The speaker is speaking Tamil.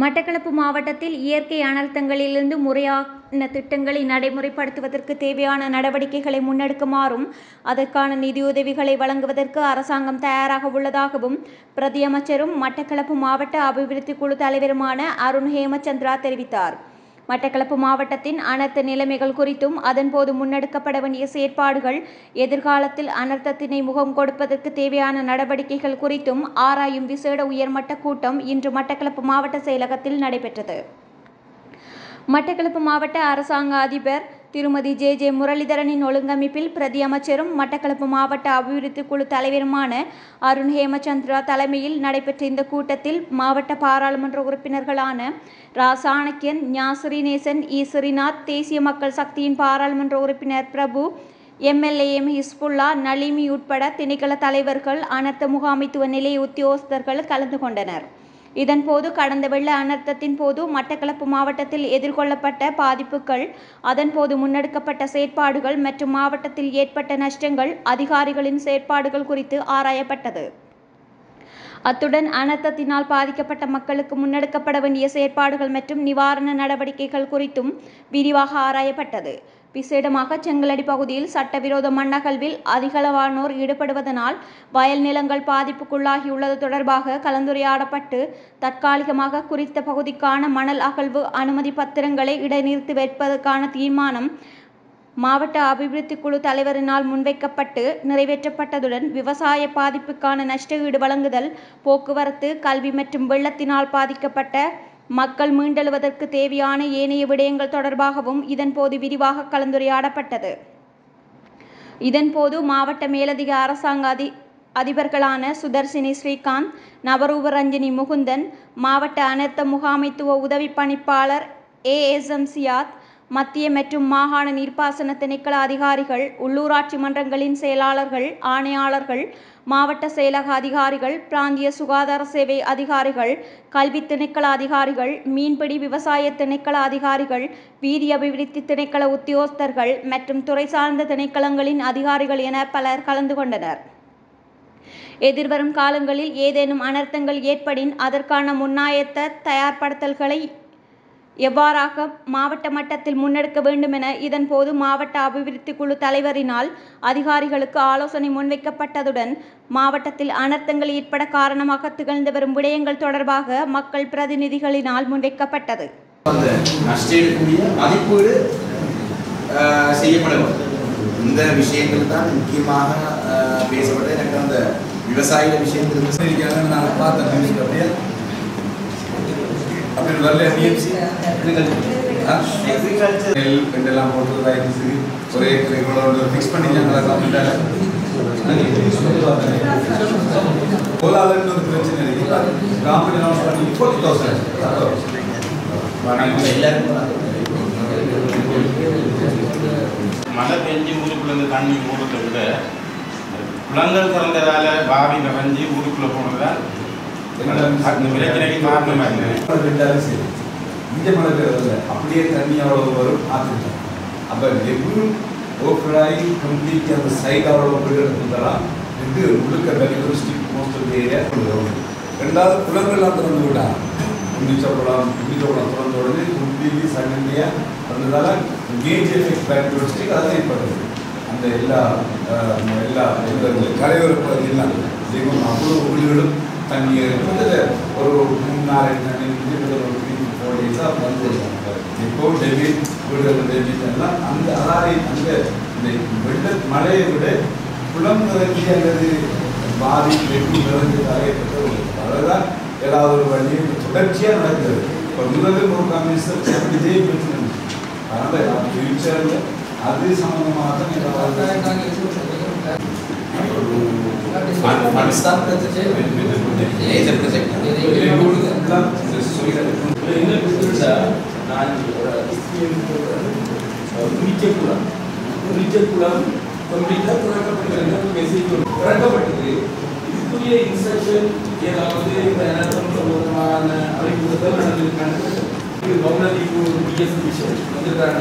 மட்டக்களப்பு மாவட்டத்தில் இயற்கை அனர்த்தங்களிலிருந்து முறையான திட்டங்களை நடைமுறைப்படுத்துவதற்கு தேவையான நடவடிக்கைகளை முன்னெடுக்குமாறும் அதற்கான நிதியுதவிகளை வழங்குவதற்கு அரசாங்கம் தயாராக உள்ளதாகவும் பிரதியமைச்சரும் மட்டக்களப்பு மாவட்ட அபிவிருத்தி குழு தலைவருமான அருண் ஹேமச்சந்திரா தெரிவித்தார். மட்டக்களப்பு மாவட்டத்தின் அனர்த்த நிலைமைகள் குறித்தும் அதன்போது முன்னெடுக்கப்பட வேண்டிய செயற்பாடுகள் எதிர்காலத்தில் அனர்த்தத்தினை முகம் கொடுப்பதற்கு தேவையான நடவடிக்கைகள் குறித்தும் ஆராயும் விசேட உயர்மட்ட கூட்டம் இன்று மட்டக்களப்பு மாவட்ட செயலகத்தில் நடைபெற்றது. மட்டக்களப்பு மாவட்ட அரசாங்க அதிபர் திருமதி ஜே முரளிதரனின் ஒழுங்கமைப்பில் பிரதியமைச்சரும் மட்டக்களப்பு மாவட்ட அபிவிருத்தி குழு தலைவருமான அருண் ஹேமச்சந்திரா தலைமையில் நடைபெற்ற இந்த கூட்டத்தில் மாவட்ட பாராளுமன்ற உறுப்பினர்களான ரா சாணக்கியன், ஞா ஸ்ரீநேசன், இ ஸ்ரீநாத், தேசிய மக்கள் சக்தியின் பாராளுமன்ற உறுப்பினர் பிரபு, எம்.எல்.ஏ. ஹிஸ்புல்லா, நளிமி உட்பட திணைக்கள தலைவர்கள், அனர்த்த முகாமைத்துவ நிலைய உத்தியோகஸ்தர்கள் கலந்து கொண்டனர். இதன்போது கடந்த வெள்ள அனர்த்தத்தின் போது மட்டக்களப்பு மாவட்டத்தில் எதிர்கொள்ளப்பட்ட பாதிப்புகள், அதன்போது முன்னெடுக்கப்பட்ட செயற்பாடுகள் மற்றும் மாவட்டத்தில் ஏற்பட்ட நஷ்டங்கள், அதிகாரிகளின் செயற்பாடுகள் குறித்து ஆராயப்பட்டது. அத்துடன் அனர்த்தத்தினால் பாதிக்கப்பட்ட மக்களுக்கு முன்னெடுக்கப்பட வேண்டிய செயற்பாடுகள் மற்றும் நிவாரண நடவடிக்கைகள் குறித்தும் விரிவாக ஆராயப்பட்டது. விசேடமாக செங்கலடி பகுதியில் சட்டவிரோத மண்ணகழ்வில் அதிகளவானோர் ஈடுபடுவதனால் வயல் நிலங்கள் பாதிப்புக்குள்ளாகியுள்ளது தொடர்பாக கலந்துரையாடப்பட்டு தற்காலிகமாக குறித்த பகுதிக்கான மணல் அகழ்வு அனுமதி பத்திரங்களை இடைநிறுத்தி வைப்பதற்கான தீர்மானம் மாவட்ட அபிவிருத்தி குழு தலைவரினால் முன்வைக்கப்பட்டு நிறைவேற்றப்பட்டதுடன் விவசாய பாதிப்புக்கான நஷ்ட ஈடு வழங்குதல், போக்குவரத்து, கல்வி மற்றும் வெள்ளத்தினால் பாதிக்கப்பட்ட மக்கள் மீண்டெழுவதற்கு தேவையான ஏனைய விடயங்கள் தொடர்பாகவும் இதன்போது விரிவாக கலந்துரையாடப்பட்டது. இதன்போது மாவட்ட மேலதிக அரசாங்க அதிபர்களான சுதர்சினி ஸ்ரீகாந்த், நவரூப ரஞ்சினி முகுந்தன், மாவட்ட அனர்த்த முகாமைத்துவ உதவி பணிப்பாளர் ஏ.எஸ்.எம். சியாத், மத்திய மற்றும் மாகாண நீர்ப்பாசன திணைக்கள அதிகாரிகள், உள்ளூராட்சி மன்றங்களின் செயலாளர்கள், ஆணையாளர்கள், மாவட்ட செயலக அதிகாரிகள், பிராந்திய சுகாதார சேவை அதிகாரிகள், கல்வி திணைக்கள அதிகாரிகள், மீன்பிடி விவசாய திணைக்கள அதிகாரிகள், வீதி அபிவிருத்தி திணைக்கள உத்தியோகஸ்தர்கள் மற்றும் துறை சார்ந்த திணைக்களங்களின் அதிகாரிகள் என பலர் கலந்து கொண்டனர். எதிர்வரும் காலங்களில் ஏதேனும் அனர்த்தங்கள் ஏற்படின் அதற்கான முன்னாயத்த தயார்படுத்தல்களை எவ்வாறாக மாவட்ட மட்டத்தில் முன்னெடுக்க வேண்டுமென இதன்போது மாவட்ட அபிவிருத்தி குழு தலைவரினால் அதிகாரிகளுக்கு ஆலோசனை முன்வைக்கப்பட்டதுடன் மாவட்டத்தில் அனர்த்தங்கள் ஏற்பட காரணமாக திகழ்ந்து வரும் விடயங்கள் தொடர்பாக மக்கள் பிரதிநிதிகளினால் முன்வைக்கப்பட்டது. மதிப்பீடு செய்யப்படும் இந்த விஷயங்கள் தான் முக்கியமாக பேசப்பட்ட. எனக்கு அந்த விவசாயிகள் விஷயத்தில் நான் பார்த்த அப்படி வரல டிஎம்சி எல்லாம் போட்டு ஒரே ஃபிக்ஸ் பண்ணிட்டாங்களா கவர்மெண்டால. கோலாலன்னு ஒரு பிரச்சனை இருக்கு. கவர்மெண்ட் அனௌன்ஸ் பண்ணி 40,000 மழை பெஞ்சு ஊருக்குள்ள தண்ணி ஊருக்குள்ள விட குளங்கள் திறந்ததால பாவி நிறைஞ்சி ஊருக்குள்ள போனதால் பிரச்சனைக்கு காரணமாக இந்த மழை பெய்யறதில்ல, அப்படியே தண்ணி அவ்வளவு வரும் ஆற்றுல. அப்போ எவ்வளோ ஓப்பனாகி கம்ப்ளீட் அந்த சைட் அவ்வளோ போயிடுறதுலாம் இது முழுக்க டூரிஸ்டிக் மோஸ்ட் ஆஃப் ஏரியா வரும். ரெண்டாவது குளங்கள்லாம் திறந்து விட்டாங்க. குண்டிச்சக்குளம் திறந்த உடனே கம்ப்ளீட்லி சடன்லியாக வந்ததால மேஜர் எஃபெக்ட் பேக் டூரிஸ்டிக் அதை ஏற்படுது. அந்த எல்லா கரையோர பகுதியெல்லாம் அவ்வளோ வீடுகளும் தண்ணி ஒரு 3-4 வந்து இப்போ டெல்லி வீடுகள் எல்லாம் அந்த அந்த வெள்ள மழையை விட குளம் நிறஞ்சி அல்லது பாதி வெட்டி நிறஞ்சு தலையப்பட்ட அதுதான் ஏதாவது ஒரு வழி தொடர்ச்சியாக நடக்குது. இப்போ முதலில் ஒரு கம்யூனிஸ்ட் இதே பிரச்சனை. அதனால் ஃபியூச்சரில் அது சம்பந்தமாக தான் குளம் கம்ப்ளீட்டாக திறக்கப்பட்டது. இதுக்குரிய இன்ஸ்ட்ரக்ஷன் ஏதாவது இந்த அனர்த்தம் சம்பந்தமான அறிவுறுத்தல் நடந்திருக்காங்க. இது பவுண்டரி பிஎஸ் விஷயம் வந்திருக்காங்க.